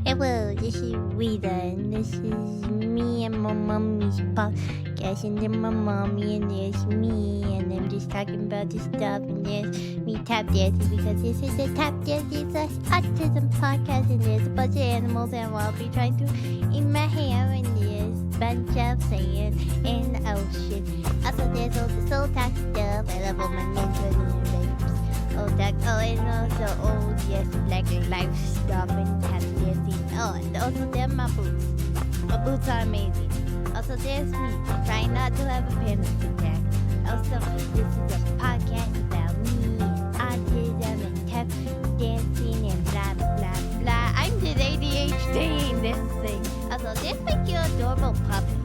Hello, this is Rita, and this is me and my mommy's podcast, and then my mommy, and there's me, and I'm just talking about this stuff, and there's me tap dancing, because this is a tap dancing slash autism podcast, and there's a bunch of animals, and I'll be trying to eat my hair, and there's a bunch of sand in the ocean. Also, there's all the soul talk stuff, I love all my ninjas and also, yes, like life stuff and tap dancing. Oh, and also there are my boots. My boots are amazing. Also, there's me, trying not to have a panic attack. Also, this is a podcast about me, autism, and tap dancing, and blah, blah, blah. I'm just ADHD in this thing. Also, there's my cute adorable puppies.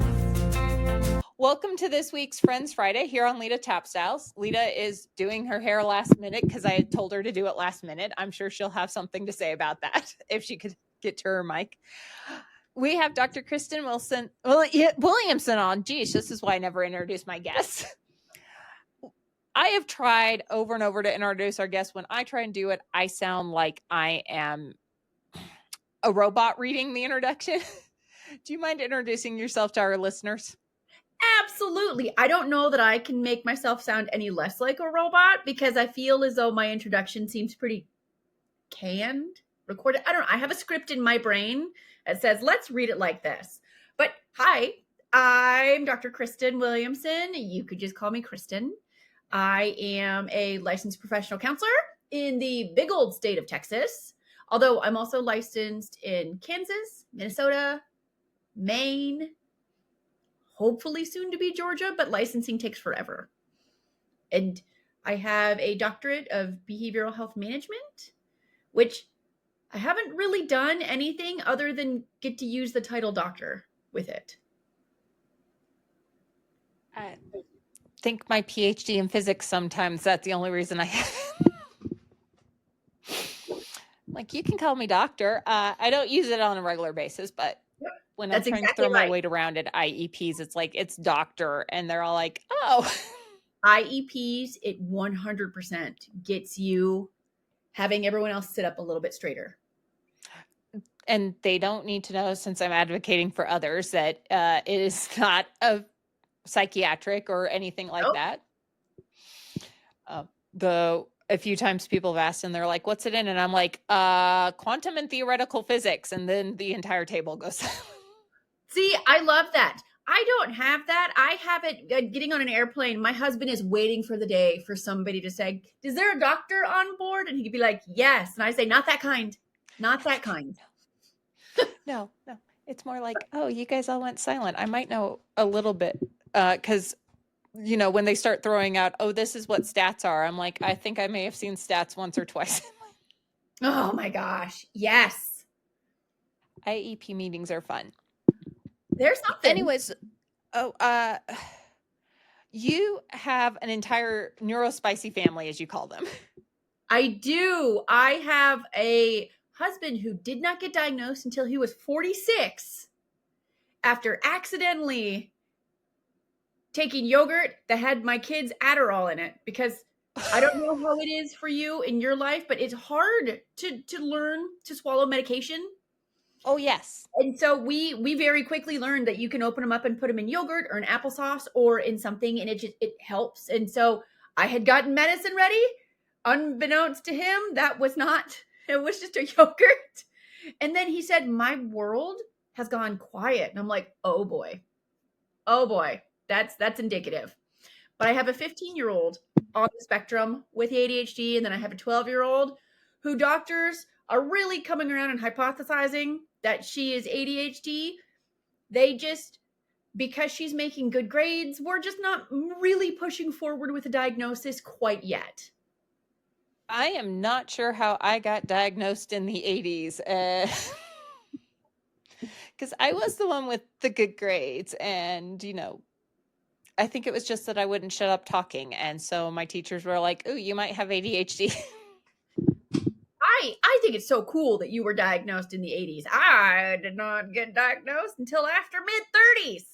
Welcome to this week's Friends Friday here on Leta Tap Styles. Leta is doing her hair last minute because I had told her to do it last minute. I'm sure she'll have something to say about that if she could get to her mic. We have Dr. Kristen Williamson on. Geez, this is why I never introduce my guests. I have tried over and over to introduce our guests. When I try and do it, I sound like I am a robot reading the introduction. Do you mind introducing yourself to our listeners? Absolutely. I don't know that I can make myself sound any less like a robot because I feel as though my introduction seems pretty canned, recorded. I don't know. I have a script in my brain that says, let's read it like this. But hi, I'm Dr. Kristen Williamson. You could just call me Kristen. I am a licensed professional counselor in the big old state of Texas, although I'm also licensed in Kansas, Minnesota, Maine, hopefully soon to be Georgia, but licensing takes forever. And I have a doctorate of behavioral health management, which I haven't really done anything other than get to use the title doctor with it. I think my PhD in physics, sometimes that's the only reason I have it. Like, you can call me doctor. I don't use it on a regular basis, but when I'm trying to throw my weight around at IEPs, it's like, it's doctor. And they're all like, oh. IEPs, it 100% gets you having everyone else sit up a little bit straighter. And they don't need to know, since I'm advocating for others, that it is not a psychiatric or anything like that. Though a few times people have asked and they're like, what's it in? And I'm like, quantum and theoretical physics. And then the entire table goes silent. See, I love that. I don't have that. I have it getting on an airplane. My husband is waiting for the day for somebody to say, is there a doctor on board? And he could be like, yes. And I say, not that kind. Not that kind. No. It's more like, oh, you guys all went silent. I might know a little bit because, when they start throwing out, oh, this is what stats are. I'm like, I think I may have seen stats once or twice. Oh, my gosh. Yes. IEP meetings are fun. There's something. Anyways, you have an entire neurospicy family, as you call them. I do. I have a husband who did not get diagnosed until he was 46 after accidentally taking yogurt that had my kids' Adderall in it, because I don't know how it is for you in your life, but it's hard to learn to swallow medication. Oh, yes. And so we very quickly learned that you can open them up and put them in yogurt or in applesauce or in something, and it helps. And so I had gotten medicine ready. Unbeknownst to him, it was just a yogurt. And then he said, my world has gone quiet. And I'm like, oh boy, that's indicative. But I have a 15-year-old on the spectrum with ADHD. And then I have a 12-year-old who doctors are really coming around and hypothesizing that she is ADHD. They just, because she's making good grades, we're just not really pushing forward with a diagnosis quite yet. I am not sure how I got diagnosed in the 80s. Because I was the one with the good grades. And, I think it was just that I wouldn't shut up talking. And so my teachers were like, oh, you might have ADHD. I think it's so cool that you were diagnosed in the 80s. I did not get diagnosed until after mid-30s.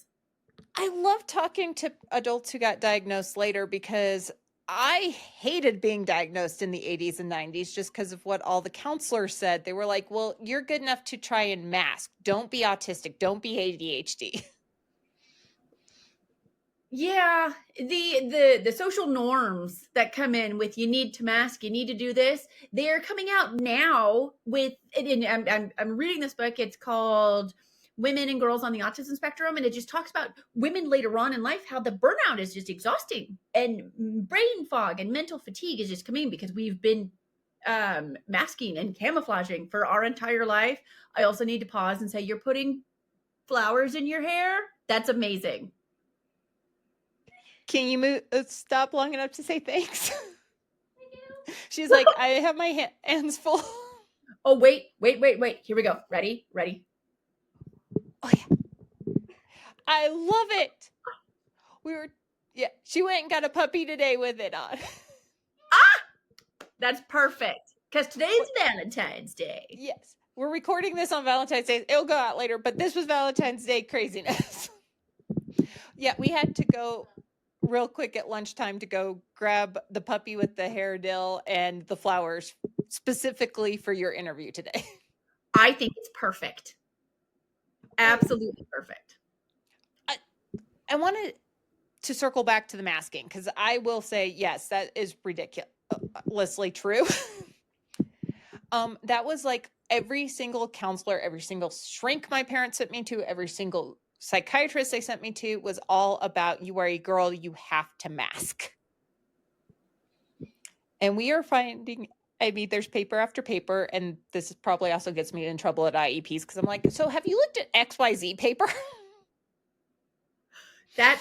I love talking to adults who got diagnosed later because I hated being diagnosed in the 80s and 90s just because of what all the counselors said. They were like, well, you're good enough to try and mask. Don't be autistic. Don't be ADHD. Yeah, the social norms that come in with you need to mask, you need to do this. They're coming out now with, and I'm reading this book. It's called Women and Girls on the Autism Spectrum, and it just talks about women later on in life, how the burnout is just exhausting, and brain fog and mental fatigue is just coming because we've been masking and camouflaging for our entire life. I also need to pause and say, you're putting flowers in your hair. That's amazing. Can you stop long enough to say thanks? She's like, I have my hands full. Oh, wait. Here we go. Ready? Oh, yeah. I love it. She went and got a puppy today with it on. That's perfect. Because today's Valentine's Day. Yes. We're recording this on Valentine's Day. It'll go out later, but this was Valentine's Day craziness. Yeah, we had to go real quick at lunchtime to go grab the puppy with the hair dill and the flowers specifically for your interview today. I think it's perfect. Absolutely perfect. I wanted to circle back to the masking because I will say, yes, that is ridiculously true. That was like every single counselor, every single shrink my parents sent me to, every single psychiatrist they sent me to was all about, you are a girl, you have to mask. And we are finding, I mean, there's paper after paper, and this probably also gets me in trouble at IEPs because I'm like, so have you looked at XYZ paper? That,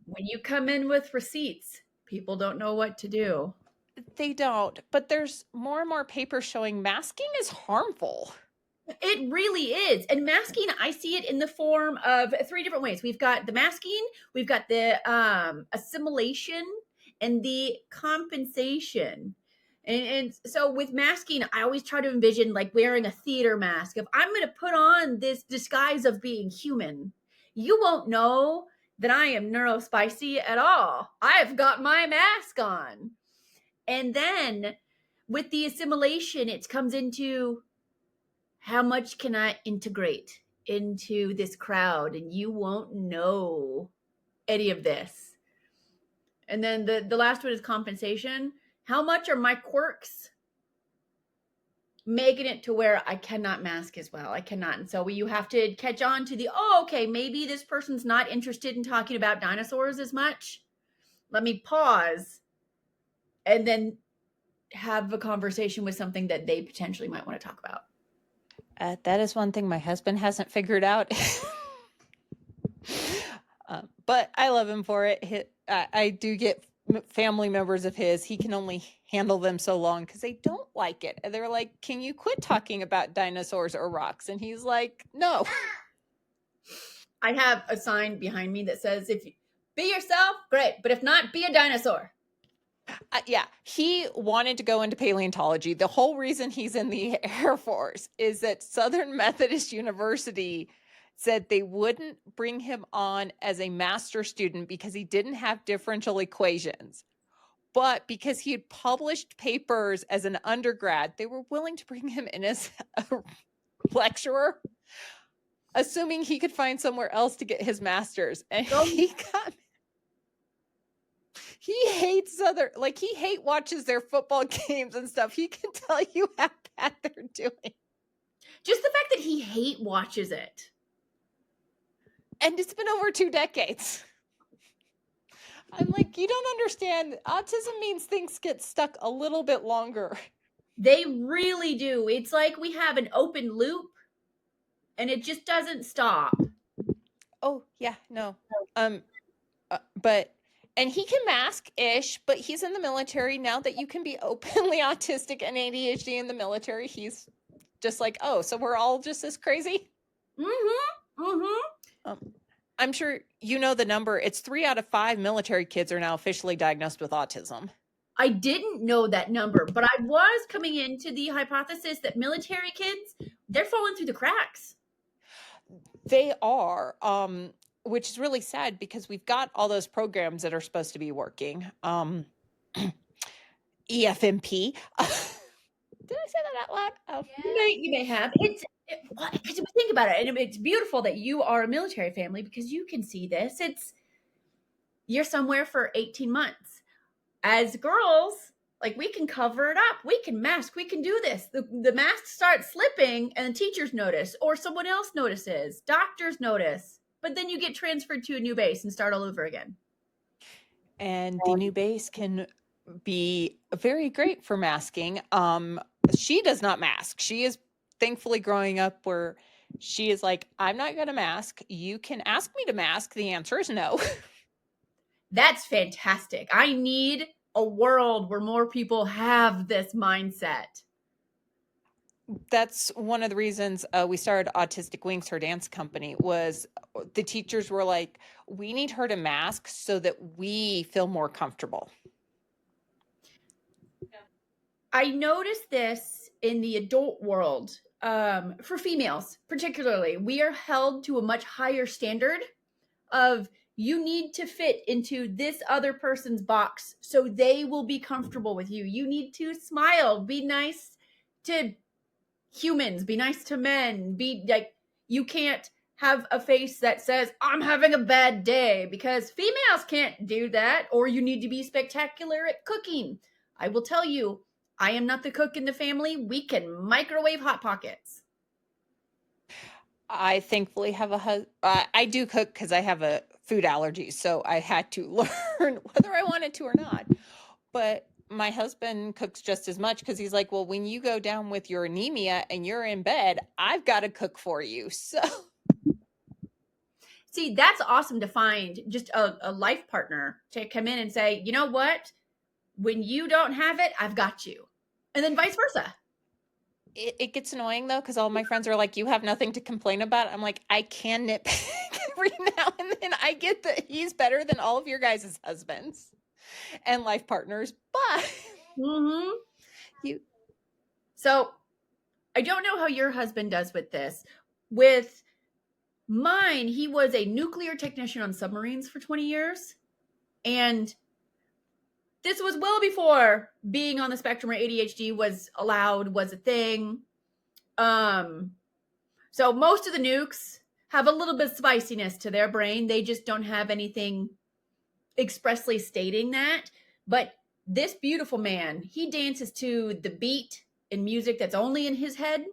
when you come in with receipts, people don't know what to do. They don't, but there's more and more papers showing masking is harmful. It really is. And masking, I see it in the form of 3 different ways. We've got the masking, we've got the assimilation, and the compensation. And so with masking, I always try to envision like wearing a theater mask. If I'm going to put on this disguise of being human, you won't know that I am neurospicy at all. I've got my mask on. And then with the assimilation, it comes into, how much can I integrate into this crowd? And you won't know any of this. And then the last one is compensation. How much are my quirks making it to where I cannot mask as well? I cannot. And so you have to catch on to the, okay, maybe this person's not interested in talking about dinosaurs as much. Let me pause and then have a conversation with something that they potentially might want to talk about. That is one thing my husband hasn't figured out. But I love him for it. I do get family members of his. He can only handle them so long because they don't like it. And they're like, can you quit talking about dinosaurs or rocks? And he's like, no. I have a sign behind me that says, if you be yourself, great. But if not, be a dinosaur. Yeah, he wanted to go into paleontology. The whole reason he's in the Air Force is that Southern Methodist University said they wouldn't bring him on as a master student because he didn't have differential equations. But because he had published papers as an undergrad, they were willing to bring him in as a lecturer, assuming he could find somewhere else to get his master's. And he hates he watches their football games and stuff. He can tell you how bad they're doing. Just the fact that he hate watches it. And it's been over 2 decades. I'm like, you don't understand. Autism means things get stuck a little bit longer. They really do. It's like we have an open loop and it just doesn't stop. Oh, yeah, no. And he can mask-ish, but he's in the military. Now that you can be openly autistic and ADHD in the military, he's just like, oh, so we're all just this crazy? I'm sure you know the number. It's 3 out of 5 military kids are now officially diagnosed with autism. I didn't know that number, but I was coming into the hypothesis that military kids, they're falling through the cracks. They are, which is really sad because we've got all those programs that are supposed to be working. EFMP. Did I say that out loud? Oh. You may have. Because we think about it, and it's beautiful that you are a military family because you can see this. You're somewhere for 18 months. As girls, like, we can cover it up. We can mask. We can do this. The mask starts slipping, and the teachers notice, or someone else notices. Doctors notice. But then you get transferred to a new base and start all over again. And the new base can be very great for masking. She does not mask. She is thankfully growing up where she is like, I'm not going to mask. You can ask me to mask. The answer is no. That's fantastic. I need a world where more people have this mindset. That's one of the reasons we started Autistic Wings, her dance company, was the teachers were like, we need her to mask so that we feel more comfortable. I noticed this in the adult world. For females, particularly, we are held to a much higher standard of you need to fit into this other person's box so they will be comfortable with you. You need to smile, be nice to humans, be nice to men, be like, you can't have a face that says, I'm having a bad day, because females can't do that. Or you need to be spectacular at cooking. I will tell you, I am not the cook in the family. We can microwave Hot Pockets. I thankfully have I do cook because I have a food allergy, so I had to learn whether I wanted to or not. But my husband cooks just as much because he's like, well, when you go down with your anemia and you're in bed, I've got to cook for you. So see, that's awesome to find just a life partner to come in and say, you know what? When you don't have it, I've got you. And then vice versa. It gets annoying though, because all my friends are like, you have nothing to complain about. I'm like, I can nitpick every now and then. I get that he's better than all of your guys' husbands and life partners, but So I don't know how your husband does with this. With mine, he was a nuclear technician on submarines for 20 years. And this was well before being on the spectrum or ADHD was allowed, was a thing. So most of the nukes have a little bit of spiciness to their brain. They just don't have anything expressly stating that. But this beautiful man, he dances to the beat and music that's only in his head.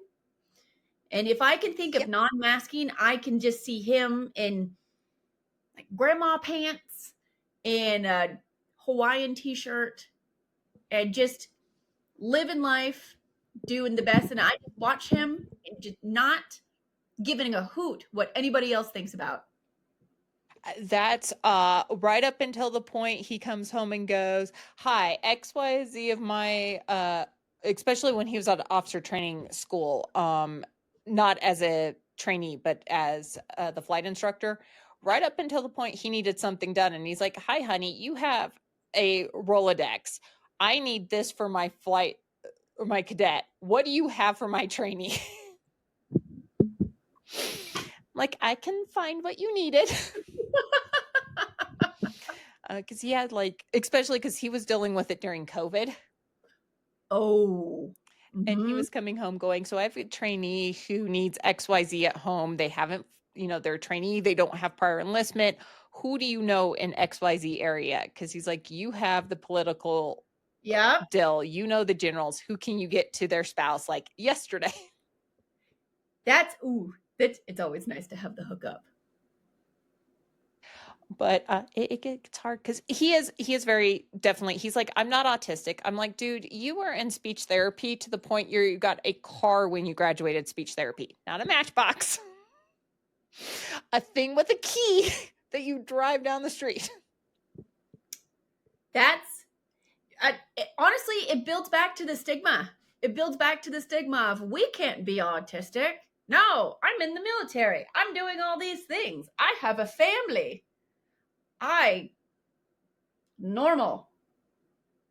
And if I can think of non-masking, I can just see him in like grandma pants and a Hawaiian t-shirt and just living life, doing the best. And I just watch him and just not giving a hoot what anybody else thinks about. That's right up until the point he comes home and goes, hi, XYZ of my, especially when he was at officer training school, not as a trainee, but as the flight instructor, right up until the point he needed something done. And he's like, hi, honey, you have a Rolodex. I need this for my flight or my cadet. What do you have for my trainee? Like, I can find what you needed. Because he had especially because he was dealing with it during COVID. Oh. And he was coming home going, so I have a trainee who needs XYZ at home. They haven't, they're a trainee. They don't have prior enlistment. Who do you know in XYZ area? Because he's like, you have the political dill. You know the generals. Who can you get to their spouse like yesterday? It's always nice to have the hookup. But it gets hard because he is very definitely, he's like, I'm not autistic. I'm like, dude, you were in speech therapy to the point you got a car when you graduated speech therapy, not a Matchbox. A thing with a key that you drive down the street. Honestly, it builds back to the stigma. It builds back to the stigma of we can't be autistic. No, I'm in the military. I'm doing all these things. I have a family. Normal.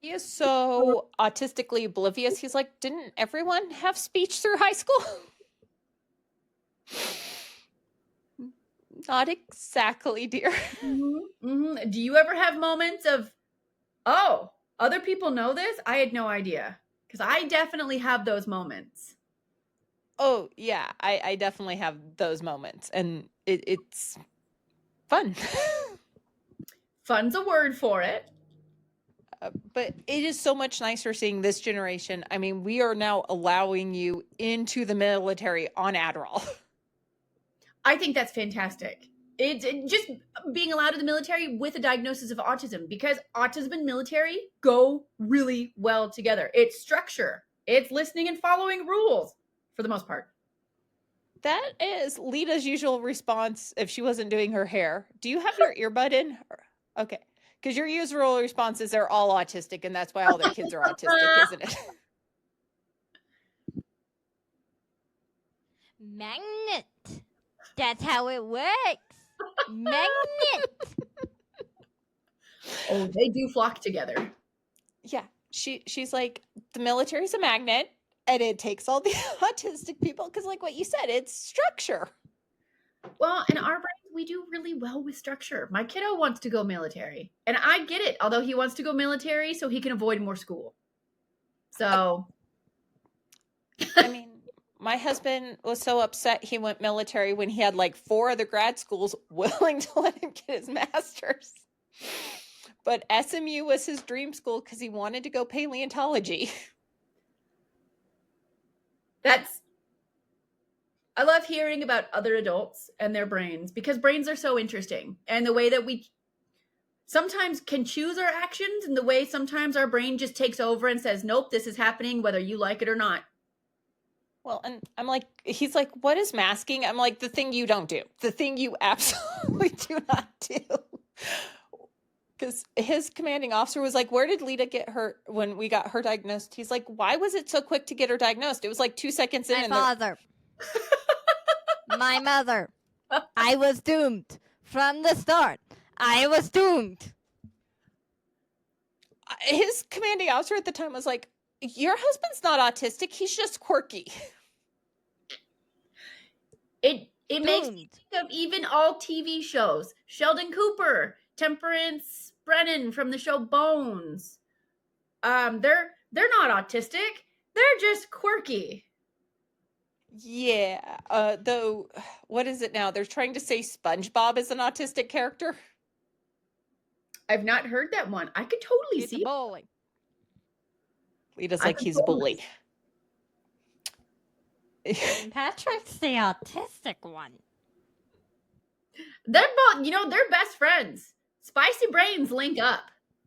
He is so autistically oblivious. He's like, didn't everyone have speech through high school? Not exactly, dear. Do you ever have moments of, oh, Other people know this. I had no idea because I definitely have those moments. Oh yeah, I definitely have those moments, and it's fun. Fun's a word for it. But it is so much nicer seeing this generation. I mean, we are now allowing you into the military on Adderall. I think that's fantastic. It's just being allowed in the military with a diagnosis of autism, because autism and military go really well together. It's structure. It's listening and following rules for the most part. That is Leta's usual response if she wasn't doing her hair. Do you have your earbud in? Okay. Because your usual response is they're all autistic, and that's why all their kids are autistic, isn't it? Magnet. That's how it works. Magnet. Oh, they do flock together. Yeah. She's like, the military's a magnet, and it takes all the autistic people, because like what you said, it's structure. Well, in our brains, we do really well with structure. My kiddo wants to go military, and I get it, although he wants to go military so he can avoid more school. So, I mean, my husband was so upset he went military when he had like 4 other grad schools willing to let him get his master's. But SMU was his dream school because he wanted to go paleontology. I love hearing about other adults and their brains, because brains are so interesting, and the way that we sometimes can choose our actions, and the way sometimes our brain just takes over and says, nope, this is happening whether you like it or not. Well, and I'm like, he's like, what is masking? I'm like, the thing you don't do. The thing you absolutely do not do. Because his commanding officer was like, where did Leta get her when we got her diagnosed? He's like, why was it so quick to get her diagnosed? It was like 2 seconds in. My father. My mother. I was doomed. From the start, I was doomed. His commanding officer at the time was like, your husband's not autistic. He's just quirky. It makes me think of even all TV shows. Sheldon Cooper, Temperance Brennan from the show Bones. They're not autistic. They're just quirky. Yeah. Though, what is it now? They're trying to say SpongeBob is an autistic character. I've not heard that one. I could totally see. Bully. Leta's like, he's a bully. Patrick's the autistic one. They're both, they're best friends. Spicy brains link up.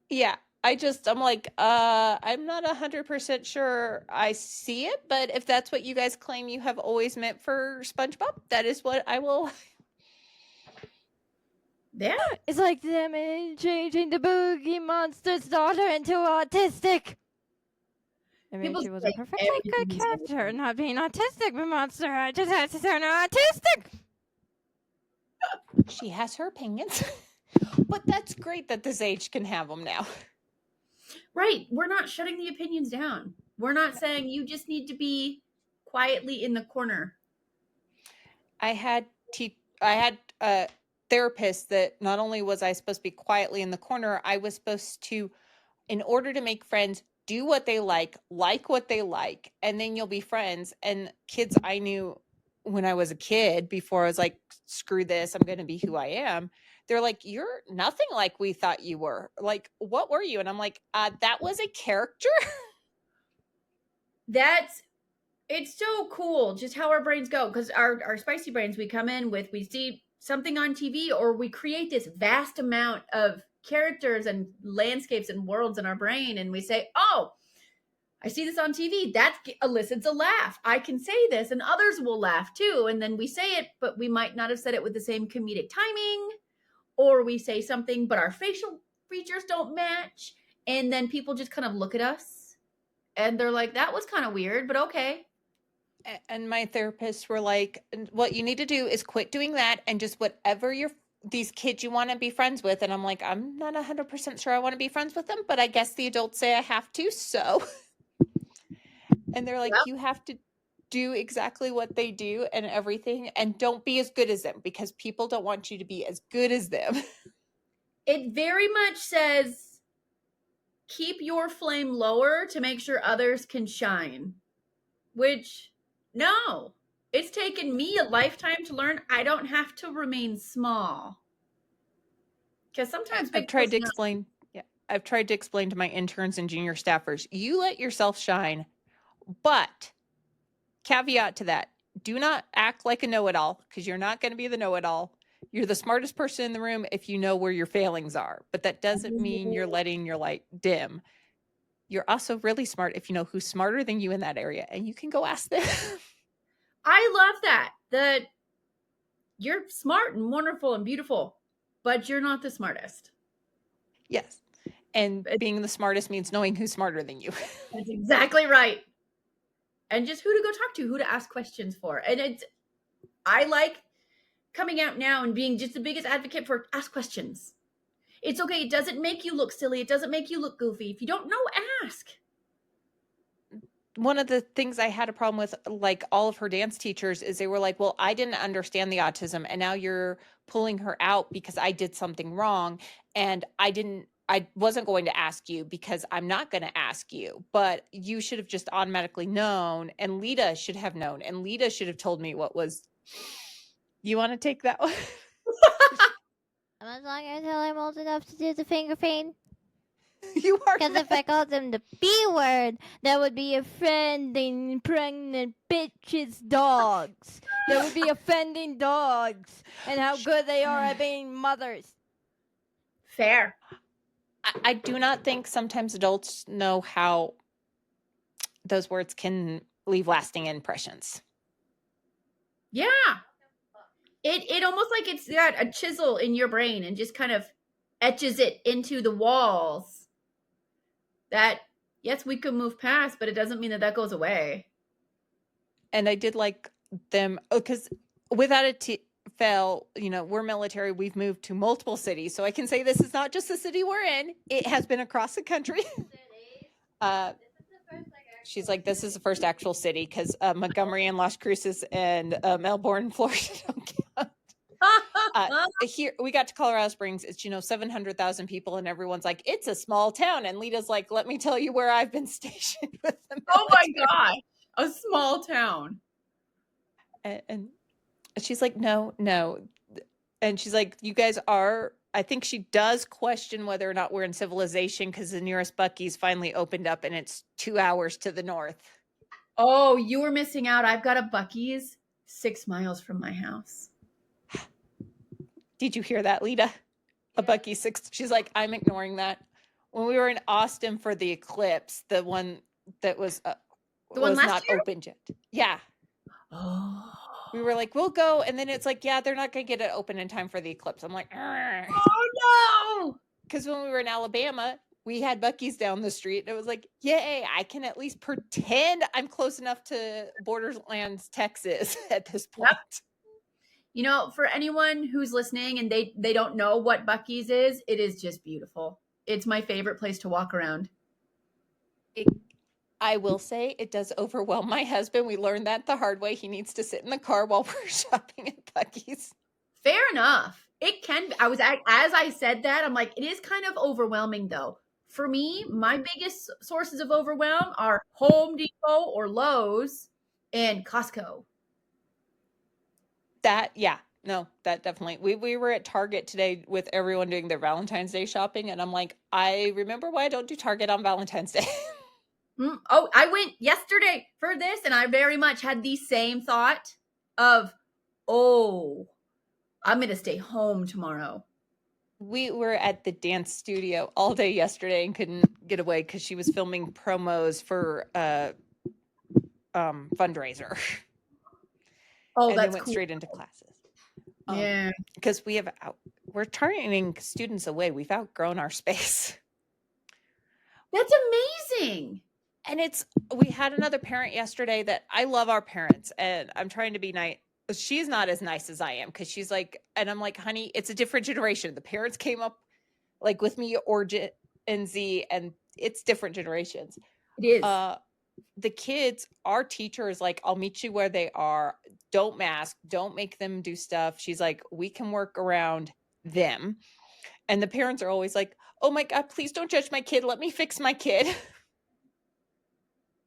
Yeah. I'm like, I'm not 100% sure I see it, but if that's what you guys claim you have always meant for SpongeBob, that is what I will. Yeah. It's like them changing the Boogie Monster's daughter into autistic. I mean, she was a perfectly good character, not being autistic, but Monster just has to turn her autistic. She has her opinions, but that's great that this age can have them now. Right. We're not shutting the opinions down. We're not saying you just need to be quietly in the corner. I had a therapist that not only was I supposed to be quietly in the corner, I was supposed to, in order to make friends, do what they like what they like, and then you'll be friends. And kids I knew when I was a kid, before I was like, screw this, I'm going to be who I am. They're like, you're nothing like we thought you were. Like, what were you? And I'm like, that was a character. It's so cool just how our brains go, because our spicy brains, we come in with, we see something on TV, or we create this vast amount of characters and landscapes and worlds in our brain, and we say, oh, I see this on TV. That elicits a laugh. I can say this and others will laugh too. And then we say it, but we might not have said it with the same comedic timing, or we say something, but our facial features don't match. And then people just kind of look at us and they're like, that was kind of weird, but okay. And my therapists were like, what you need to do is quit doing that and just whatever these kids you want to be friends with. And I'm like, I'm not 100% sure I want to be friends with them, but I guess the adults say I have to. So, and they're like, Well, you have to do exactly what they do and everything. And don't be as good as them, because people don't want you to be as good as them. It very much says, keep your flame lower to make sure others can shine. Which, no, it's taken me a lifetime to learn I don't have to remain small. Because sometimes I've big tried to personalities. explain. Yeah, I've tried to explain to my interns and junior staffers, you let yourself shine, but caveat to that, do not act like a know-it-all, because you're not going to be the know-it-all. You're the smartest person in the room if you know where your failings are, but that doesn't mean you're letting your light dim. You're also really smart if you know who's smarter than you in that area, and you can go ask them. I love that you're smart and wonderful and beautiful, but you're not the smartest. Yes. And being the smartest means knowing who's smarter than you. That's exactly right. And just who to go talk to, who to ask questions for. And I like coming out now and being just the biggest advocate for ask questions. It's okay. It doesn't make you look silly. It doesn't make you look goofy. If you don't know, ask. One of the things I had a problem with, like all of her dance teachers, is they were like, well, I didn't understand the autism, and now you're pulling her out because I did something wrong, and I wasn't going to ask you because I'm not going to ask you, but you should have just automatically known, and Leta should have known, and Leta should have told me what was. You want to take that one? I'm not until I'm old enough to do the finger pain. You are. Because if I called them the B word, that would be offending pregnant bitches' dogs. That would be offending dogs and how good they are at being mothers. Fair. I do not think sometimes adults know how those words can leave lasting impressions. Yeah. It almost like it's got a chisel in your brain and just kind of etches it into the walls. That, yes, we could move past, but it doesn't mean that goes away. And I did like them, because without a fail, we're military. We've moved to multiple cities. So I can say this is not just the city we're in. It has been across the country. She's like, this is the first actual city, because Montgomery and Las Cruces and Melbourne, Florida don't count. Here we got to Colorado Springs. It's 700,000 people, and everyone's like, it's a small town. And Leta's like, let me tell you where I've been stationed with the military. Oh my god, a small town. And she's like, no. And she's like, you guys are. I think she does question whether or not we're in civilization, because the nearest Buc-ee's finally opened up, and it's 2 hours to the north. Oh, you were missing out. I've got a Buc-ee's 6 miles from my house. Did you hear that, Leta? A Buc-ee's 6. She's like, I'm ignoring that. When we were in Austin for the eclipse, the one that was not opened yet. Yeah. Oh. We were like, we'll go. And then it's like, yeah, they're not going to get it open in time for the eclipse. I'm like, argh. Oh no. Because when we were in Alabama, we had Buc-ee's down the street. And it was like, yay, I can at least pretend I'm close enough to Borderlands, Texas at this point. Yep. For anyone who's listening and they don't know what Buc-ee's is, it is just beautiful. It's my favorite place to walk around. I will say it does overwhelm my husband. We learned that the hard way. He needs to sit in the car while we're shopping at Buc-ee's. Fair enough. It can be. As I said that, I'm like, it is kind of overwhelming though. For me, my biggest sources of overwhelm are Home Depot or Lowe's and Costco. That definitely. We were at Target today with everyone doing their Valentine's Day shopping, and I'm like, I remember why I don't do Target on Valentine's Day. Oh, I went yesterday for this, and I very much had the same thought of, oh, I'm going to stay home tomorrow. We were at the dance studio all day yesterday and couldn't get away because she was filming promos for a fundraiser. Oh, and that's then went cool. Straight into classes. Yeah. Because we're turning students away. We've outgrown our space. That's amazing. And we had another parent yesterday that I love our parents, and I'm trying to be nice. She's not as nice as I am, because she's like, and I'm like, honey, it's a different generation. The parents came up like with me or Gen Z, and it's different generations. It is. The kids, our teacher is like, I'll meet you where they are. Don't mask. Don't make them do stuff. She's like, we can work around them. And the parents are always like, oh my God, please don't judge my kid. Let me fix my kid.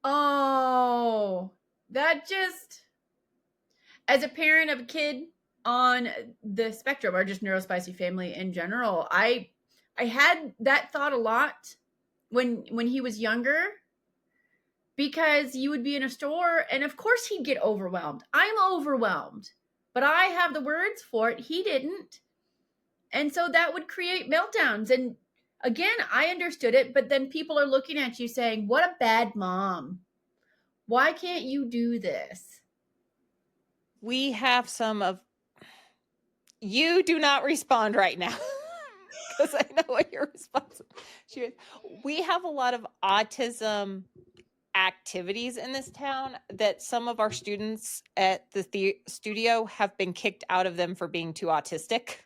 Oh, that just, as a parent of a kid on the spectrum or just neurospicy family in general, I had that thought a lot when he was younger, because you would be in a store and of course he'd get overwhelmed. I'm overwhelmed, but I have the words for it. He didn't. And so that would create meltdowns. And again, I understood it, but then people are looking at you saying, what a bad mom. Why can't you do this? We have some of, you do not respond right now because I know what your response is. We have a lot of autism activities in this town that some of our students at the studio have been kicked out of them for being too autistic.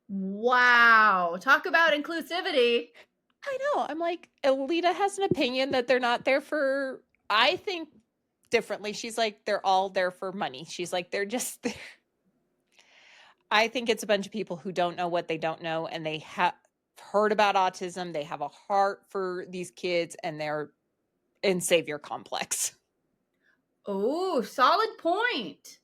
Wow. Talk about inclusivity. I know. I'm like, Leta has an opinion that they're not there for, I think differently. She's like, they're all there for money. She's like, they're just there. I think it's a bunch of people who don't know what they don't know, and they have heard about autism. They have a heart for these kids, and they're in savior complex. Oh, solid point.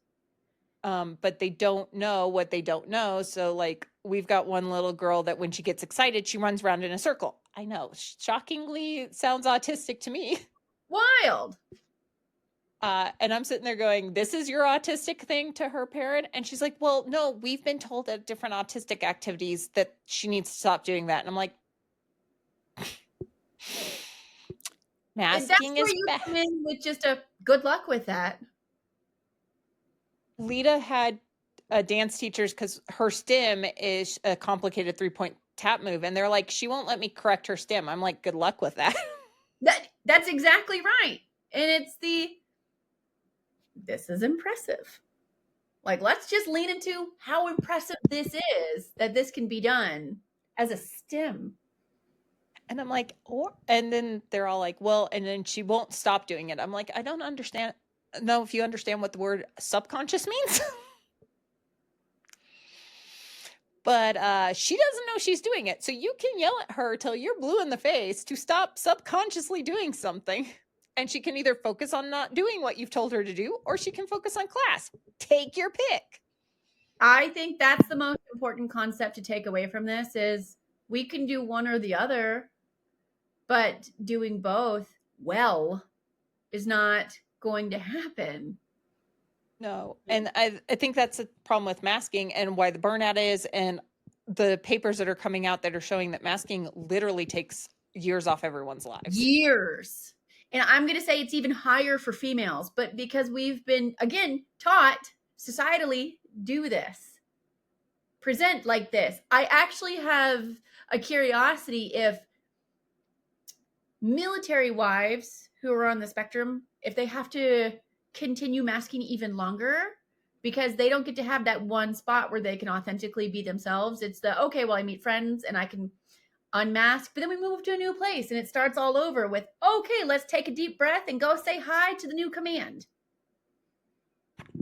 But they don't know what they don't know. So like, we've got one little girl that when she gets excited, she runs around in a circle. I know, shockingly, it sounds autistic to me. Wild. And I'm sitting there going, this is your autistic thing, to her parent. And she's like, well, no, we've been told at different autistic activities that she needs to stop doing that. And I'm like, masking is bad. Come in with just a good luck with that. Leta had dance teachers because her stem is a complicated 3-point tap move. And they're like, she won't let me correct her stem. I'm like, good luck with that. That's exactly right. And it's this is impressive. Like, let's just lean into how impressive this is, that this can be done as a stem. And I'm like, and then they're all like, well, and then she won't stop doing it. I'm like, I don't understand. No, if you understand what the word subconscious means. But she doesn't know she's doing it. So you can yell at her till you're blue in the face to stop subconsciously doing something. And she can either focus on not doing what you've told her to do, or she can focus on class. Take your pick. I think that's the most important concept to take away from this is we can do one or the other, but doing both well is not going to happen. No. And I think that's a problem with masking and why the burnout is, and the papers that are coming out that are showing that masking literally takes years off everyone's lives. Years. And I'm going to say it's even higher for females, but because we've been, again, taught societally, do this, present like this. I actually have a curiosity if military wives who are on the spectrum, if they have to continue masking even longer, because they don't get to have that one spot where they can authentically be themselves. It's okay, well, I meet friends and I can unmask, but then we move to a new place and it starts all over with, okay, let's take a deep breath and go say hi to the new command.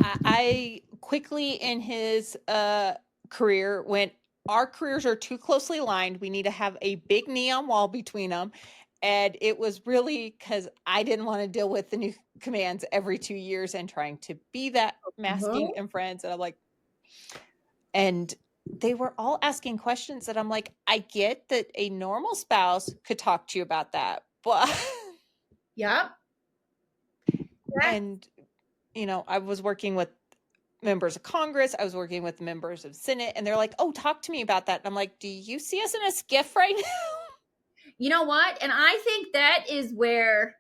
I quickly in his career went, our careers are too closely aligned. We need to have a big neon wall between them. And it was really because I didn't want to deal with the new commands every 2 years and trying to be that masking and friends. And I'm like, and they were all asking questions that I'm like, I get that a normal spouse could talk to you about that, but yeah. And you know, I was working with members of Congress, I was working with members of Senate, and they're like, oh, talk to me about that. And I'm like, do you see us in a skiff right now? You know what? And I think that is where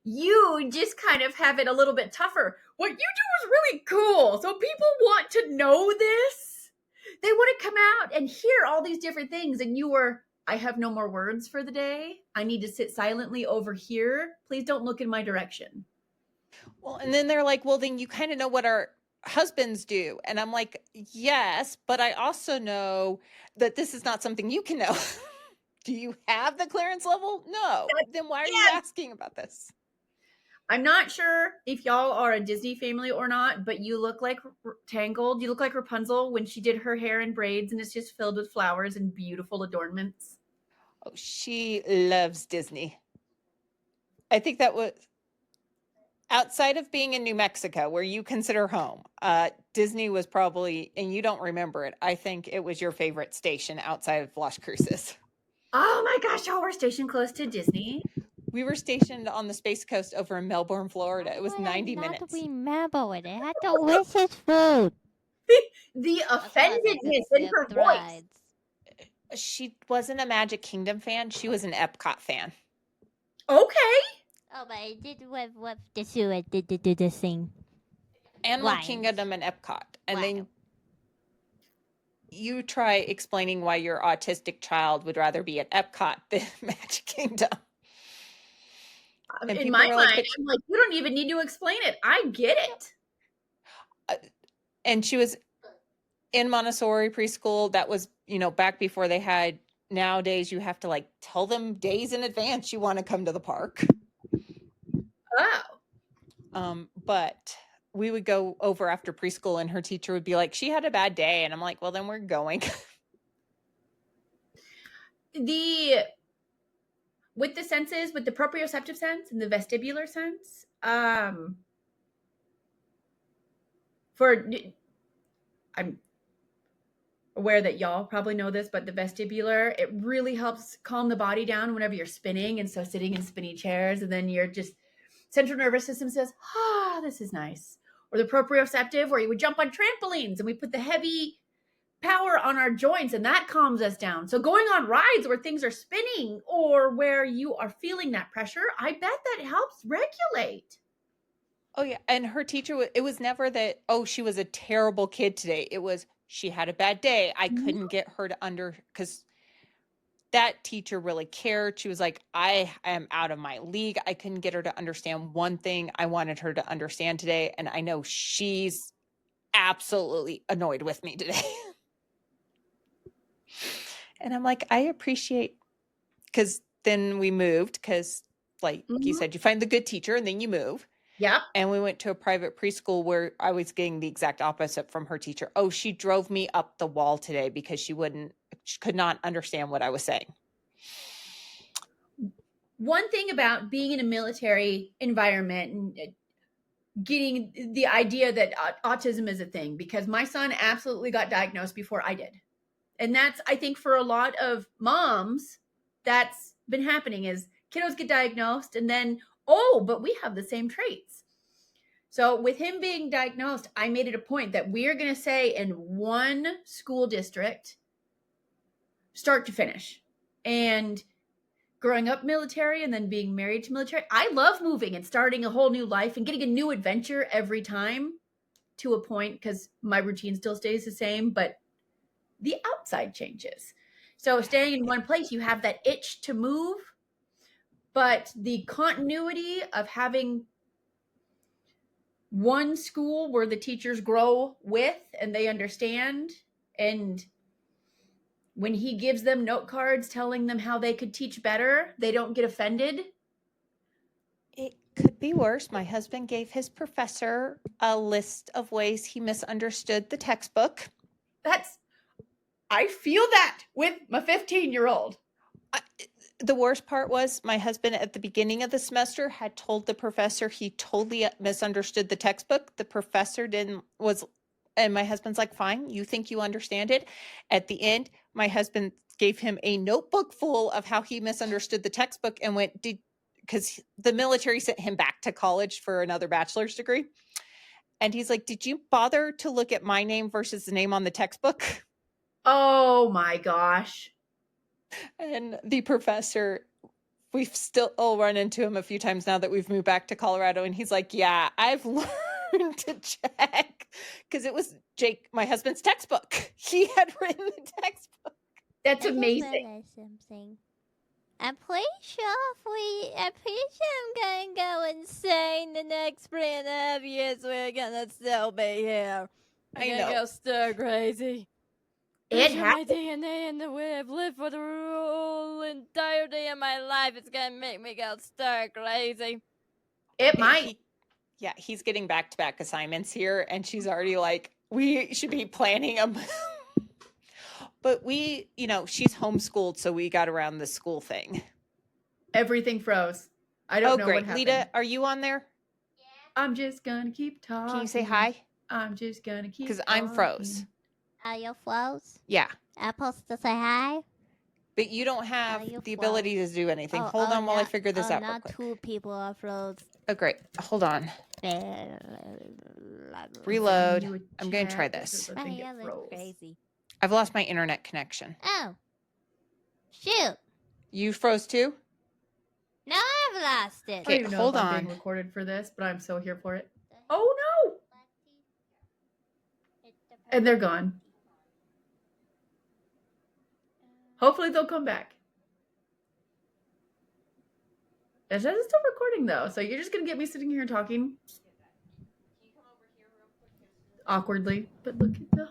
you just kind of have it a little bit tougher. What you do is really cool. So people want to know this. They want to come out and hear all these different things. And you were, I have no more words for the day. I need to sit silently over here. Please don't look in my direction. Well, and then they're like, well, then you kind of know what our husbands do. And I'm like, yes, but I also know that this is not something you can know. Do you have the clearance level? No. Then why are you asking about this? I'm not sure if y'all are a Disney family or not, but you look like Tangled. You look like Rapunzel when she did her hair in braids, and it's just filled with flowers and beautiful adornments. Oh, she loves Disney. I think that was outside of being in New Mexico, where you consider home. Disney was probably, and you don't remember it, I think it was your favorite station outside of Las Cruces. Oh my gosh, y'all were stationed close to Disney. We were stationed on the Space Coast over in Melbourne, Florida. It was Why would 90 I minutes. not remember it. It had delicious food. The That's why I like to offendedness in skip her the voice. rides. She wasn't a Magic Kingdom fan. She was an Epcot fan. Okay. Oh, but I did with the zoo. I did the thing. Animal Right. Kingdom and Epcot. And Wow. then you try explaining why your autistic child would rather be at Epcot than Magic Kingdom. And In people my are mind, like, I'm like, you don't even need to explain it. I get it. and she was in Montessori preschool. That was, back before they had, nowadays you have to like tell them days in advance you want to come to the park. Oh. But we would go over after preschool and her teacher would be like, she had a bad day. And I'm like, well, then we're going. With the senses, with the proprioceptive sense and the vestibular sense, I'm aware that y'all probably know this, but the vestibular, it really helps calm the body down whenever you're spinning. And so sitting in spinny chairs, and then you're just, central nervous system says, this is nice. Or the proprioceptive, where you would jump on trampolines and we put the heavy power on our joints, and that calms us down. So going on rides where things are spinning or where you are feeling that pressure, I bet that helps regulate. Oh yeah. And her teacher, it was never that, oh, she was a terrible kid today. It was, she had a bad day. I couldn't get her to because that teacher really cared. She was like, I am out of my league. I couldn't get her to understand one thing I wanted her to understand today. And I know she's absolutely annoyed with me today. And I'm like, I appreciate, because then we moved, because like you said, you find the good teacher and then you move. Yep. And we went to a private preschool where I was getting the exact opposite from her teacher. Oh, she drove me up the wall today because she could not understand what I was saying. One thing about being in a military environment and getting the idea that autism is a thing, because my son absolutely got diagnosed before I did. And that's, I think, for a lot of moms, that's been happening, is kiddos get diagnosed and then, but we have the same traits. So with him being diagnosed, I made it a point that we are going to say in one school district, start to finish. And growing up military and then being married to military, I love moving and starting a whole new life and getting a new adventure every time, to a point, because my routine still stays the same, but the outside changes. So staying in one place, you have that itch to move, but the continuity of having one school where the teachers grow with and they understand, and when he gives them note cards telling them how they could teach better, they don't get offended. It could be worse. My husband gave his professor a list of ways he misunderstood the textbook. I feel that with my 15-year-old. The worst part was my husband at the beginning of the semester had told the professor he totally misunderstood the textbook. The professor and my husband's like, fine, you think you understand it. At the end, my husband gave him a notebook full of how he misunderstood the textbook and because the military sent him back to college for another bachelor's degree. And he's like, did you bother to look at my name versus the name on the textbook? Oh my gosh. And the professor, we've still run into him a few times now that we've moved back to Colorado. And he's like, yeah, I've learned to check, because it was Jake, my husband's textbook. He had written the textbook. That's amazing. Something. I'm pretty sure I'm gonna go insane the next 3.5 years. We're gonna still be here. I know. Go stir crazy. It my DNA in the way I've lived for the whole entirety of my life. It's gonna make me go stir crazy. It might. He's getting back-to-back assignments here, and she's already like, we should be planning them. But she's homeschooled, so we got around the school thing. Everything froze. I don't know great. what happened. Leta, are you on there? I'm just gonna keep talking. Can you say hi? I'm just gonna keep because I'm froze. Are you froze? Yeah. I'm supposed to say hi? But you don't have the ability to do anything. Hold on while I figure this out real not quick. two people are froze. Oh, great. Hold on. Reload. I'm going to try this. My hair looks crazy. I've lost my internet connection. Oh. Shoot. You froze too? No, I've lost it. I don't even know hold if I'm on. being recorded for this, but I'm so here for it. Oh no! And they're gone. Hopefully they'll come back. It says it's still recording though, so you're just gonna get me sitting here talking awkwardly. But look at the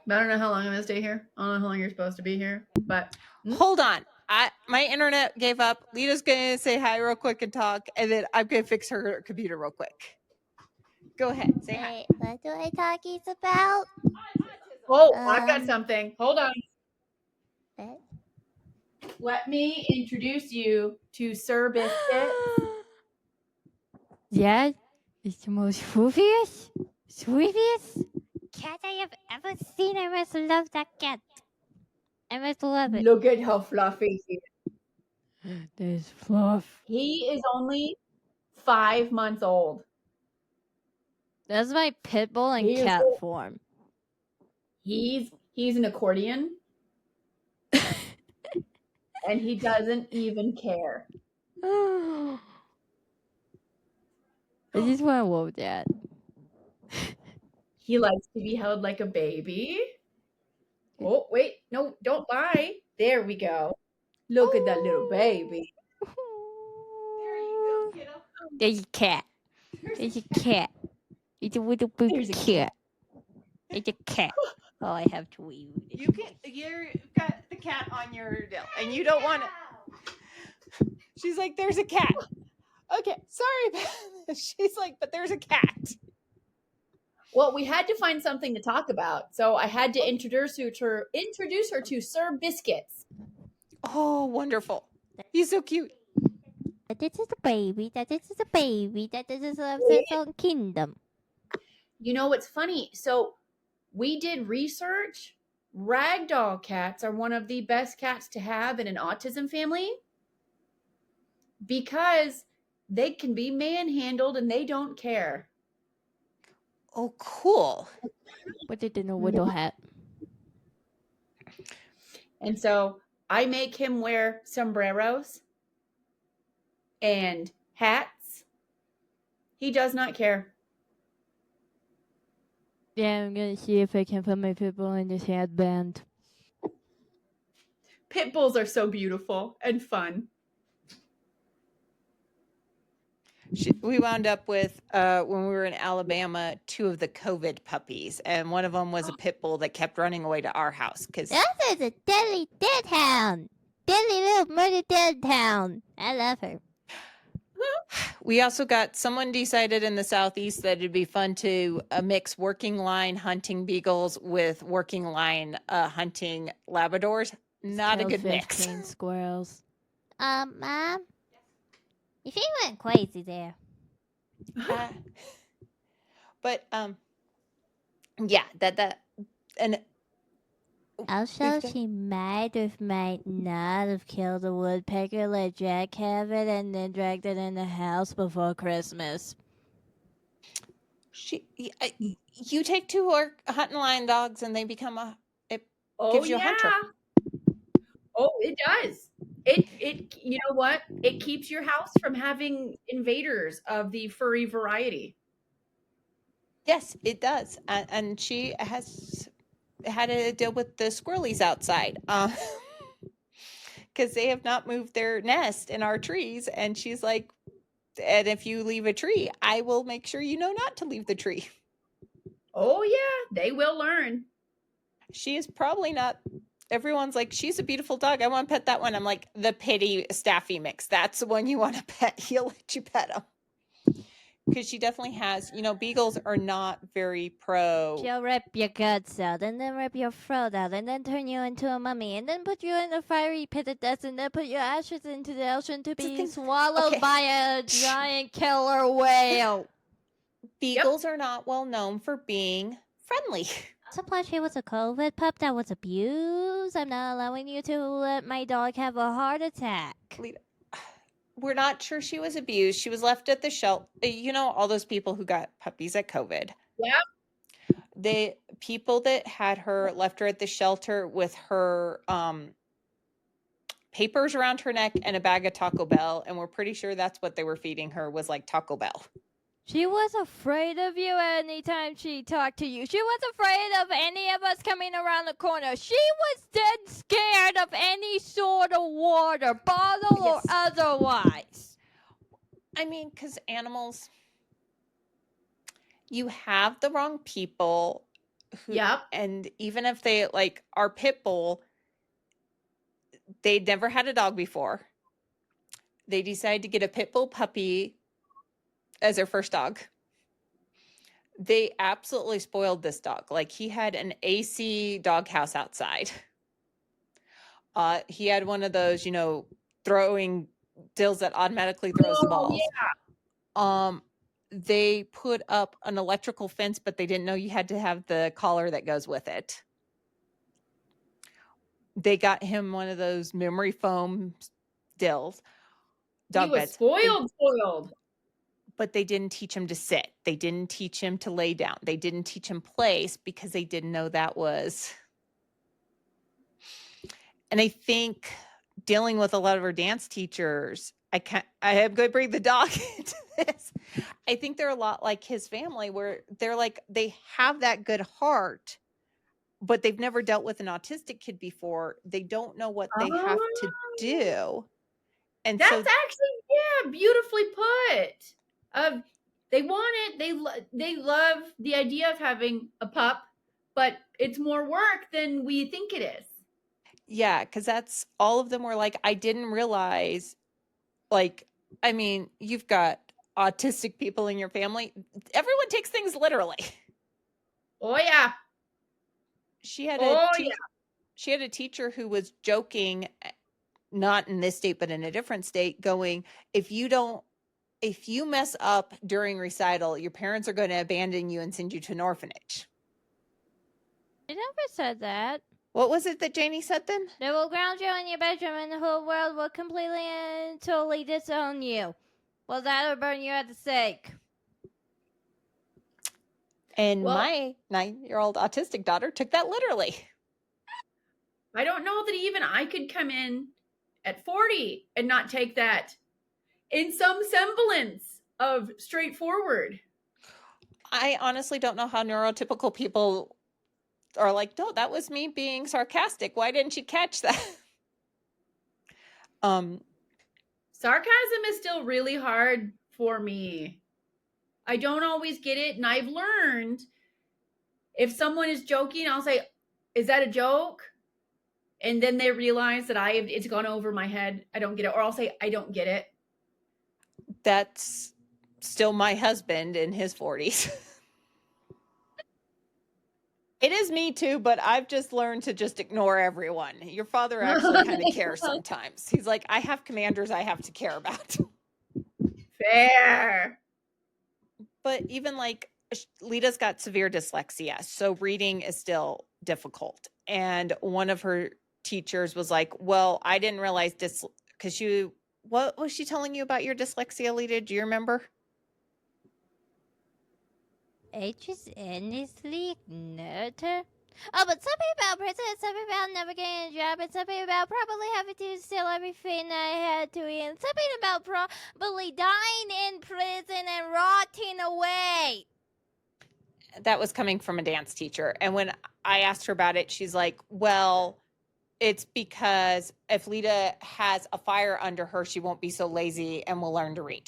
I don't know how long I'm gonna stay here. I don't know how long you're supposed to be here, but hold on. My internet gave up. Lita's gonna say hi real quick and talk, and then I'm gonna fix her computer real quick. Go ahead, say hi. What do I talking about? Oh, I've got something. Hold on. What? Let me introduce you to Sir Biscuit. That is the most fluffiest, sweetest cat I have ever seen. I must love that cat. I must love it. Look at how fluffy he is. There's fluff. He is only 5 months old. That's my pit bull in cat form. He's an accordion. And he doesn't even care. I just want to love that. He likes to be held like a baby. Oh, wait. No, don't lie. There we go. Look at that little baby. There you go, kiddo. There's a cat. There's a cat. It's a little baby cat. It's a cat. Oh, I have to leave. You've got the cat on your deal, and you don't want it. She's like, there's a cat. Okay, sorry about this. She's like, but there's a cat. Well, we had to find something to talk about, so I had to introduce her to Sir Biscuits. Oh, wonderful. He's so cute. This is a baby. That is a baby. That is its own kingdom. You know what's funny? So we did research. Ragdoll cats are one of the best cats to have in an autism family because they can be manhandled and they don't care. Oh, cool. What did the widow hat? And so I make him wear sombreros and hats. He does not care. Yeah, I'm gonna see if I can put my pit bull in this headband. Pit bulls are so beautiful and fun. We wound up with, when we were in Alabama, 2 of the COVID puppies, and one of them was a pit bull that kept running away to our house. That is a deadly dead hound. Deadly little murder dead hound. I love her. We also got someone decided in the Southeast that it'd be fun to mix working line hunting beagles with working line hunting Labradors. Not a good mix. Squirrels. Mom, you think I went crazy there? But yeah, and Also, she might or might not have killed a woodpecker, let Jack have it, and then dragged it in the house before Christmas. You take 2 hunting lion dogs, and they become gives you a hunter. Oh, it does. It you know what? It keeps your house from having invaders of the furry variety. Yes, it does. And she has had to deal with the squirrelies outside because they have not moved their nest in our trees. And she's like, and if you leave a tree, I will make sure you know not to leave the tree. Oh, yeah, they will learn. She is probably not. Everyone's like, she's a beautiful dog. I want to pet that one. I'm like, the pity staffy mix. That's the one you want to pet. He'll let you pet him. Because she definitely has, beagles are not very pro. She'll rip your guts out, and then rip your throat out, and then turn you into a mummy, and then put you in a fiery pit of death, and then put your ashes into the ocean to be swallowed by a giant killer whale. Beagles are not well known for being friendly. Suppose she was a COVID pup that was abused. I'm not allowing you to let my dog have a heart attack. We're not sure she was abused. She was left at the shelter. All those people who got puppies at COVID. Yeah. The people that had her left her at the shelter with her papers around her neck and a bag of Taco Bell. And we're pretty sure that's what they were feeding her, was like Taco Bell. She was afraid of you anytime she talked to you. She was afraid of any of us coming around the corner. She was dead scared of any sort of water, bottle or otherwise. I mean, because animals, you have the wrong people. And even if they, like, our pit bull, they'd never had a dog before. They decided to get a pit bull puppy as their first dog. They absolutely spoiled this dog. Like, he had an AC doghouse outside. He had one of those, throwing dills that automatically throws the balls. Yeah. They put up an electrical fence, but they didn't know you had to have the collar that goes with it. They got him one of those memory foam dills. He was spoiled. But they didn't teach him to sit. They didn't teach him to lay down. They didn't teach him place because they didn't know that was. And I think dealing with a lot of our dance teachers, I am going to bring the dog into this. I think they're a lot like his family, where they're like, they have that good heart, but they've never dealt with an autistic kid before. They don't know what they have to do. And that's actually, beautifully put. They want it. They love the idea of having a pup, but it's more work than we think it is. Yeah, because that's all of them were like, I didn't realize, like, I mean, you've got autistic people in your family. Everyone takes things literally. Oh, yeah. She had a teacher who was joking, not in this state, but in a different state, going, if you mess up during recital, your parents are going to abandon you and send you to an orphanage. I never said that. What was it that Janie said then? They will ground you in your bedroom and the whole world will completely and totally disown you. Well, that'll burn you at the stake. And my 9-year-old autistic daughter took that literally. I don't know that even I could come in at 40 and not take that in some semblance of straightforward. I honestly don't know how neurotypical people are like, no, that was me being sarcastic. Why didn't you catch that? Sarcasm is still really hard for me. I don't always get it. And I've learned if someone is joking, I'll say, is that a joke? And then they realize that it's gone over my head. I don't get it. Or I'll say, I don't get it. That's still my husband in his 40s. It is me too, but I've just learned to just ignore everyone. Your father actually kind of cares sometimes. He's like, I have commanders I have to care about. Fair. But even like Leta's got severe dyslexia, so reading is still difficult. And one of her teachers was like, well, I didn't realize what was she telling you about your dyslexia, Leta? Do you remember? H is endlessly nerd. Oh, but something about prison, something about never getting a job, and something about probably having to steal everything I had to eat, and something about probably dying in prison and rotting away. That was coming from a dance teacher. And when I asked her about it, she's like, well, it's because if Leta has a fire under her, she won't be so lazy and will learn to read.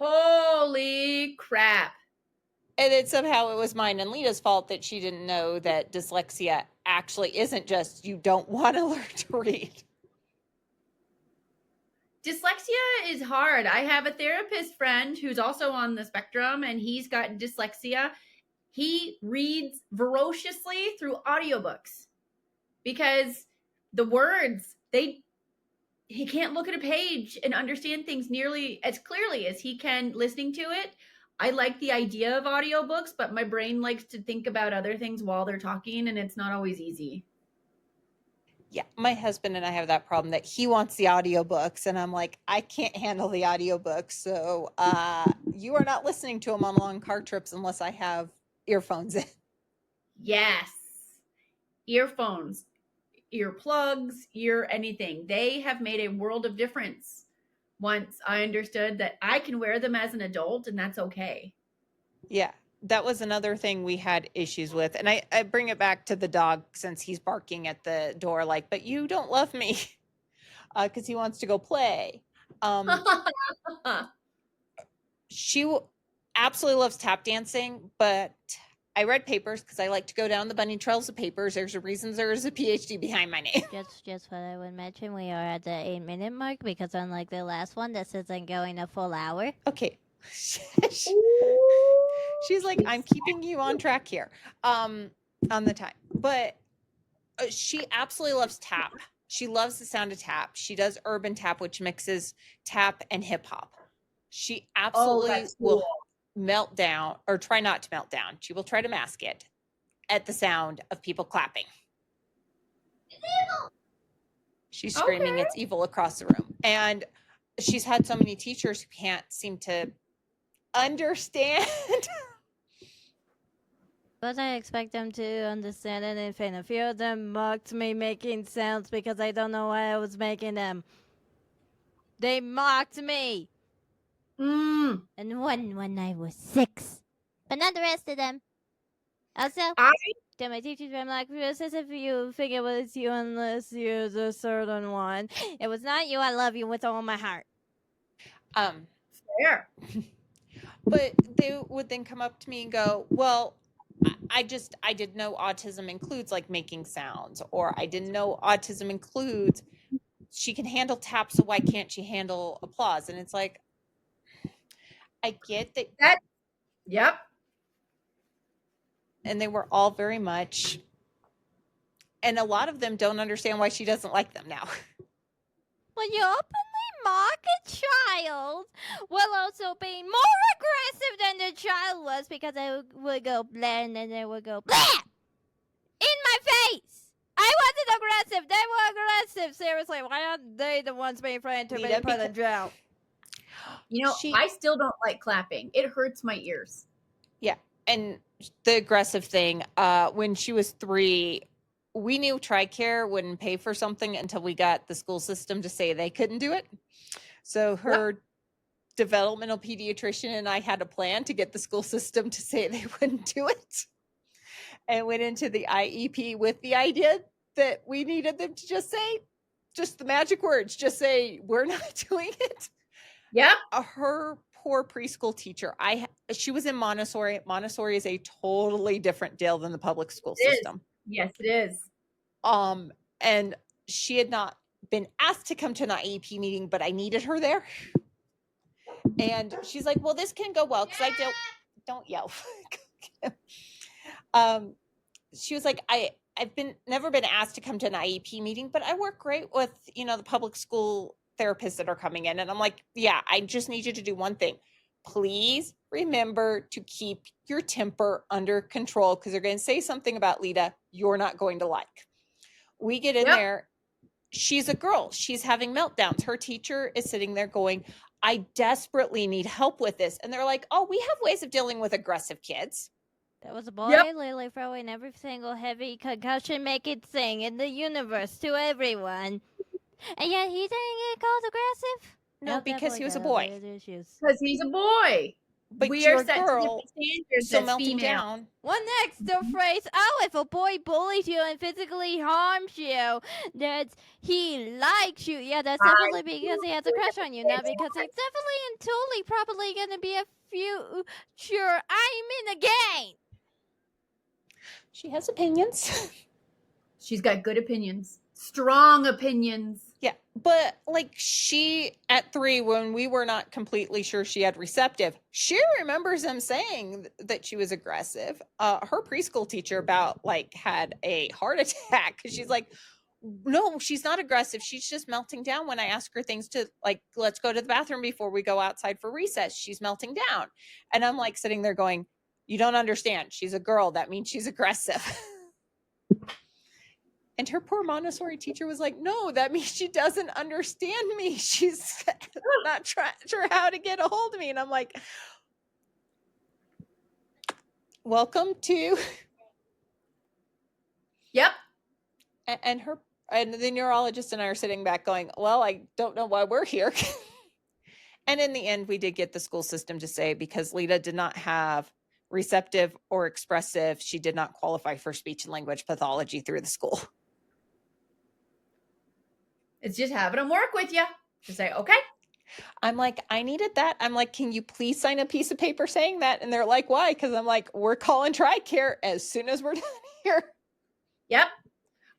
Holy crap. And then somehow it was mine and Leta's fault that she didn't know that dyslexia actually isn't just you don't want to learn to read. Dyslexia is hard. I have a therapist friend who's also on the spectrum, and he's got dyslexia. He reads voraciously through audiobooks because the words, he can't look at a page and understand things nearly as clearly as he can listening to it. I like the idea of audiobooks, but my brain likes to think about other things while they're talking, and it's not always easy. Yeah, my husband and I have that problem that he wants the audiobooks, and I'm like, I can't handle the audiobooks, so you are not listening to them on long car trips unless I have earphones in. Yes. Earphones, earplugs, ear anything. They have made a world of difference once I understood that I can wear them as an adult and that's okay. Yeah, that was another thing we had issues with. And I bring it back to the dog since he's barking at the door like, but you don't love me because he wants to go play. She absolutely loves tap dancing, but I read papers because I like to go down the bunny trails of papers. There's a reason there's a PhD behind my name. Just what I would mention, we are at the 8-minute mark because unlike the last one, this isn't going a full hour. Okay. She's like, I'm keeping you on track here on the time. But she absolutely loves tap. She loves the sound of tap. She does urban tap, which mixes tap and hip hop. She absolutely will melt down or try not to melt down. She will try to mask it at the sound of people clapping. It's evil. She's screaming it's evil across the room. And she's had so many teachers who can't seem to understand. But I expect them to understand anything. A few of them mocked me making sounds because I don't know why I was making them. They mocked me. And one when I was 6. But not the rest of them. Also, to my teachers, I'm like, this is if you think it was you unless you're the certain one. It was not you. I love you with all my heart. Fair. But they would then come up to me and go, well, I didn't know autism includes like making sounds, or I didn't know autism includes she can handle tap, so why can't she handle applause? And it's like, I get that. Yep. And they were all very much, and a lot of them don't understand why she doesn't like them now. When you openly mock a child while also being more aggressive than the child was, because I would go blah and then they would go blah in my face. I wasn't aggressive. They were aggressive. Seriously, why aren't they the ones being frightened to be put in jail? You know, I still don't like clapping. It hurts my ears. Yeah. And the aggressive thing, when she was 3, we knew TRICARE wouldn't pay for something until we got the school system to say they couldn't do it. So her developmental pediatrician and I had a plan to get the school system to say they wouldn't do it. And went into the IEP with the idea that we needed them to just say, just the magic words, just say, we're not doing it. Yeah. Her poor preschool teacher, she was in Montessori. Montessori is a totally different deal than the public school system. Yes, it is. And she had not been asked to come to an IEP meeting, but I needed her there. And she's like, well, this can go well because I don't yell. She was like, I've never been asked to come to an IEP meeting, but I work great with, the public school therapists that are coming in. And I'm like, yeah, I just need you to do one thing. Please remember to keep your temper under control because they're going to say something about Leta you're not going to like. We get in there. She's a girl. She's having meltdowns. Her teacher is sitting there going, I desperately need help with this. And they're like, oh, we have ways of dealing with aggressive kids. There was a boy literally throwing every single heavy concussion making thing in the universe to everyone. And yet he didn't get called aggressive? No, because he was a boy. Because he's a boy. But we you're are a set to girl, different standards so as melting female. down. Well, next, the phrase, oh, if a boy bullies you and physically harms you, that he likes you. Yeah, that's definitely because he has a crush on you, not because he's definitely and totally probably going to be a future I'm in again. She has opinions. She's got good opinions. Strong opinions. Yeah, but like she at 3, when we were not completely sure she had receptive, she remembers them saying that she was aggressive. Her preschool teacher about like had a heart attack because she's like, no, she's not aggressive. She's just melting down when I ask her things to like, let's go to the bathroom before we go outside for recess. She's melting down. And I'm like sitting there going, you don't understand. She's a girl. That means she's aggressive. And her poor Montessori teacher was like, no, that means she doesn't understand me. She's not sure how to get a hold of me. And I'm like, welcome to. Yep. And the neurologist and I are sitting back going, well, I don't know why we're here. And in the end, we did get the school system to say, because Leta did not have receptive or expressive, she did not qualify for speech and language pathology through the school. It's just having them work with you to say, okay. I'm like, I needed that. I'm like, can you please sign a piece of paper saying that? And they're like, why? Because I'm like, we're calling TRICARE as soon as we're done here. Yep.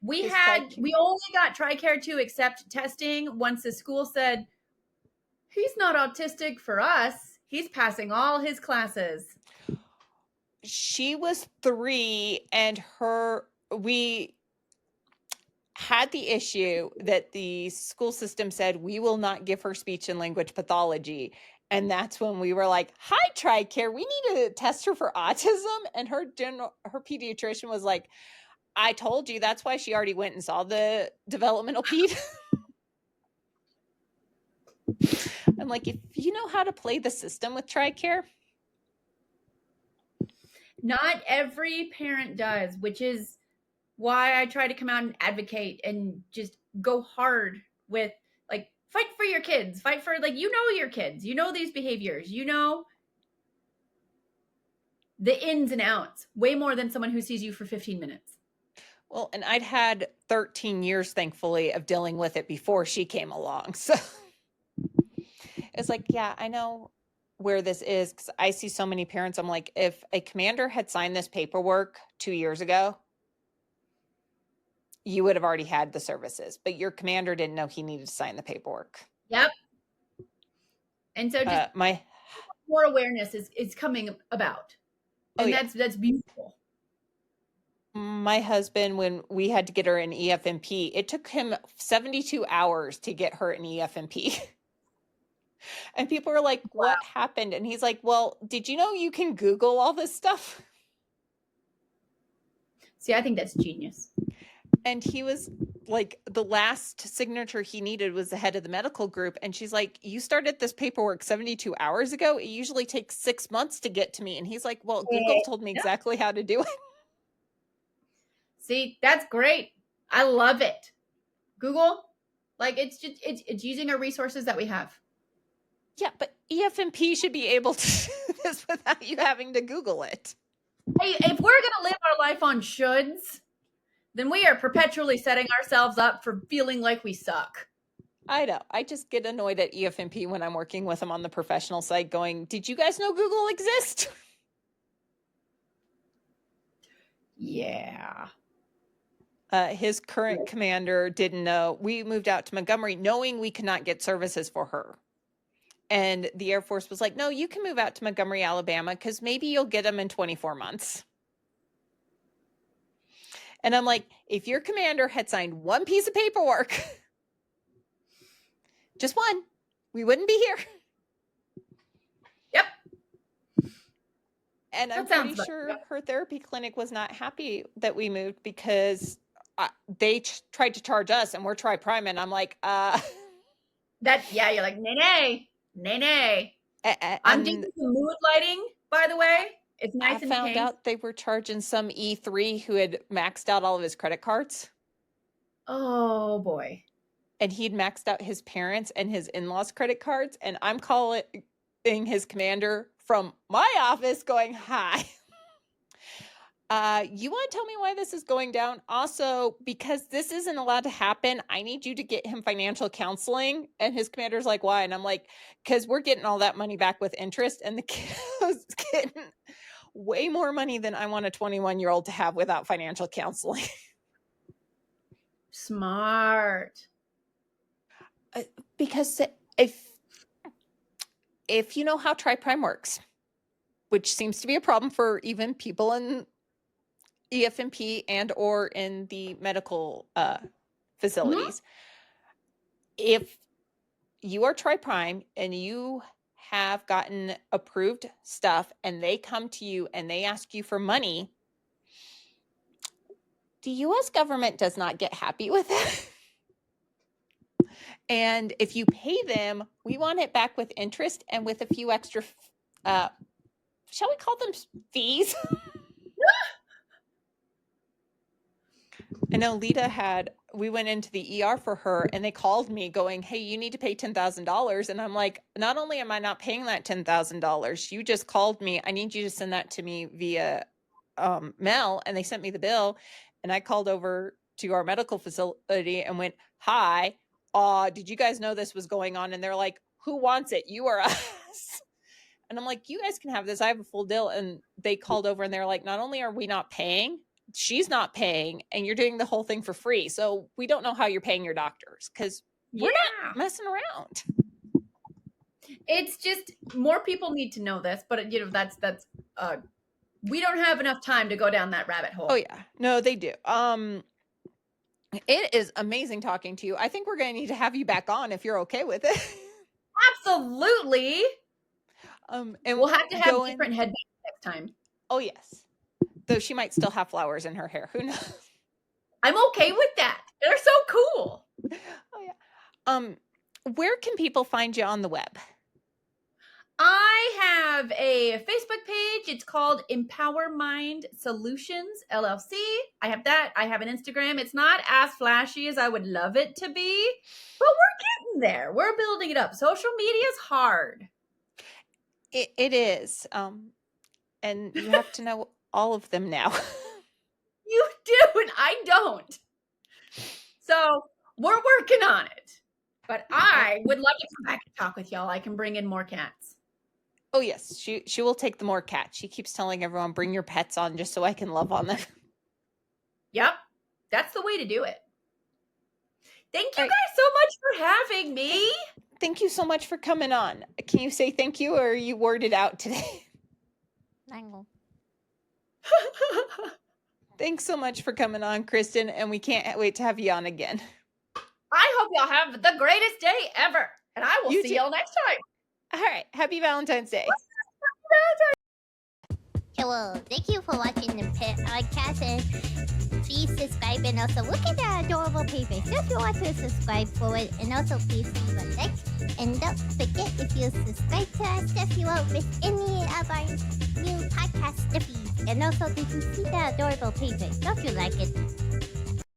We only got TRICARE to accept testing once the school said, he's not autistic for us. He's passing all his classes. She was 3 and we had the issue that the school system said, we will not give her speech and language pathology. And that's when we were like, hi, TRICARE, we need to test her for autism. And her pediatrician was like, I told you, that's why she already went and saw the developmental ped. I'm like, if you know how to play the system with TRICARE. Not every parent does, which is why I try to come out and advocate and just go hard with, like, fight for your kids. Fight for, like, you know your kids. You know these behaviors. You know the ins and outs way more than someone who sees you for 15 minutes. Well, and I'd had 13 years, thankfully, of dealing with it before she came along. So it's like, yeah, I know where this is, because I see so many parents. I'm like, if a commander had signed this paperwork 2 years ago, you would have already had the services, but your commander didn't know he needed to sign the paperwork. Yep. And so just more awareness is coming about. And that's beautiful. My husband, when we had to get her an EFMP, it took him 72 hours to get her an EFMP. And people were like, what happened? And he's like, well, did you know you can Google all this stuff? See, I think that's genius. And he was like, the last signature he needed was the head of the medical group. And she's like, you started this paperwork 72 hours ago. It usually takes 6 months to get to me. And he's like, well, Google told me exactly how to do it. See, that's great. I love it. Google, like, it's just, it's using our resources that we have. Yeah, but EFMP should be able to do this without you having to Google it. Hey, if we're going to live our life on shoulds, then we are perpetually setting ourselves up for feeling like we suck. I know. I just get annoyed at EFMP when I'm working with them on the professional side going, did you guys know Google exists? Yeah. His current commander didn't know. We moved out to Montgomery knowing we could not get services for her. And the Air Force was like, no, you can move out to Montgomery, Alabama, because maybe you'll get them in 24 months. And I'm like, if your commander had signed one piece of paperwork, just one, we wouldn't be here. Yep. And I'm pretty sure her therapy clinic was not happy that we moved because they tried to charge us and we're tri-prime. And I'm like, you're like, nay. I'm doing some mood lighting, by the way. It's nice and I found out they were charging some E3 who had maxed out all of his credit cards. Oh, boy. And he'd maxed out his parents' and his in-laws' credit cards. And I'm calling his commander from my office going, hi. You want to tell me why this is going down? Also, because this isn't allowed to happen, I need you to get him financial counseling. And his commander's like, why? And I'm like, because we're getting all that money back with interest. And the kid's getting way more money than I want a 21-year-old to have without financial counseling. Smart. Because if you know how Tri-Prime works, which seems to be a problem for even people in EFMP and or in the medical facilities. If you are Tri-Prime and you have gotten approved stuff and they come to you and they ask you for money, the US government does not get happy with it. And if you pay them, we want it back with interest and with a few extra, shall we call them fees? I know Leta we went into the ER for her and they called me going, hey, you need to pay $10,000. And I'm like, not only am I not paying that $10,000, you just called me. I need you to send that to me via mail. And they sent me the bill. And I called over to our medical facility and went, hi, did you guys know this was going on? And they're like, who wants it? You or us? And I'm like, you guys can have this. I have a full deal. And they called over and they're like, not only are we not paying, she's not paying, and you're doing the whole thing for free. So we don't know how you're paying your doctors because we're not messing around. It's just more people need to know this, but that's we don't have enough time to go down that rabbit hole. Oh yeah, no, they do. It is amazing talking to you. I think we're going to need to have you back on if you're okay with it. Absolutely. And we'll have to have different headbands next time. Oh yes. Though she might still have flowers in her hair. Who knows? I'm okay with that. They're so cool. Oh yeah. Where can people find you on the web? I have a Facebook page. It's called Empower Mind Solutions LLC. I have that. I have an Instagram. It's not as flashy as I would love it to be, but we're getting there. We're building it up. Social media is hard. It is. And you have to know all of them now. You do, and I don't. So we're working on it. But I would love to come back and talk with y'all. I can bring in more cats. Oh yes, she will take the more cats. She keeps telling everyone, bring your pets on just so I can love on them. Yep, that's the way to do it. Thank you guys so much for having me. Thank you so much for coming on. Can you say thank you, or are you worded out today? Thanks so much for coming on, Kristen, and we can't wait to have you on again. I hope y'all have the greatest day ever, and I will see y'all next time. All right. Happy Valentine's Day. Hello. Thank you for watching the podcast, and please subscribe, and also look at that adorable paper. So if you want to subscribe for it, and also please leave a like. And don't forget, if you subscribe to our stuff, you won't miss any of our new podcast stuffies. And also, did you see that adorable paper? Don't you like it?